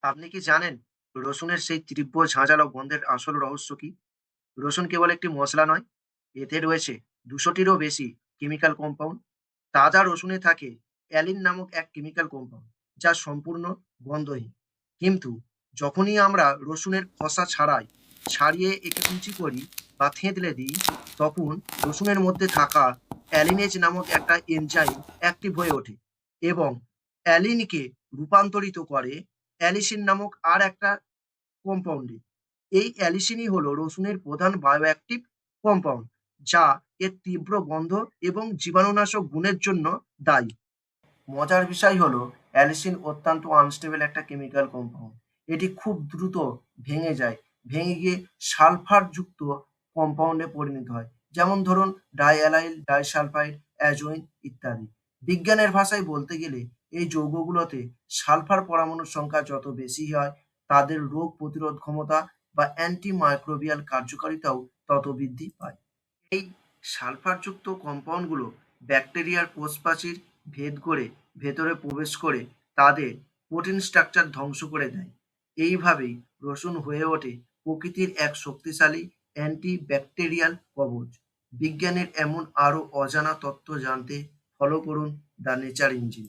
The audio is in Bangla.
আপনি কি জানেন রসুনের সেই তীব্র ঝাঁঝালো গন্ধের আসল রহস্য কি? রসুন কেবল একটি মশলা নয়, এতে রয়েছে ২০০-টিরও বেশি কেমিক্যাল কম্পাউন্ড। তাজা রসুনে থাকে অ্যালিন নামক এক কেমিক্যাল কম্পাউন্ড, যা সম্পূর্ণ গন্ধহীন। কিন্তু যখনই আমরা রসুনের খোসা ছাড়িয়ে একে কুচি করি বা থেঁতলে দিই, তখন রসুনের মধ্যে থাকা অ্যালিনেজ নামক একটা এনজাইম অ্যাক্টিভ হয়ে ওঠে এবং অ্যালিনকে রূপান্তরিত করে অ্যালিসিন নামক আর একটা কম্পাউন্ডে। এই অ্যালিসিনই হলো রসুনের প্রধান বায়োঅ্যাক্টিভ কম্পাউন্ড, যা এর তীব্র গন্ধ এবং জীবাণুনাশক গুণের জন্য দায়ী। মজার বিষয় হলো অ্যালিসিন অত্যন্ত আনস্টেবল একটা কেমিক্যাল কম্পাউন্ড। এটি খুব দ্রুত ভেঙে যায়। ভেঙে গিয়ে সালফারযুক্ত কম্পাউন্ডে পরিণত হয়। যেমন ধরুন ডাইঅ্যালাইল, ডাইসালফাইড, অ্যাজোইন ইত্যাদি। বিজ্ঞানের ভাষায় বলতে গেলে এই যৌগগুলোতে সালফার পরমাণুর সংখ্যা যত বেশি হয়, তাদের রোগ প্রতিরোধ ক্ষমতা বা অ্যান্টিমাইক্রোবিয়াল কার্যকারিতাও তত বৃদ্ধি পায়। এই সালফারযুক্ত কম্পাউন্ডগুলো ব্যাকটেরিয়ার কোষপ্রাচীর ভেদ করে ভেতরে প্রবেশ করে তাদের প্রোটিন স্ট্রাকচার ধ্বংস করে দেয়। এইভাবেই রসুন হয়ে ওঠে প্রকৃতির এক শক্তিশালী অ্যান্টিব্যাকটেরিয়াল কবচ। বিজ্ঞানের এমন আরও অজানা তত্ত্ব জানতে ফলো করুন দ্য নেচার ইঞ্জিন।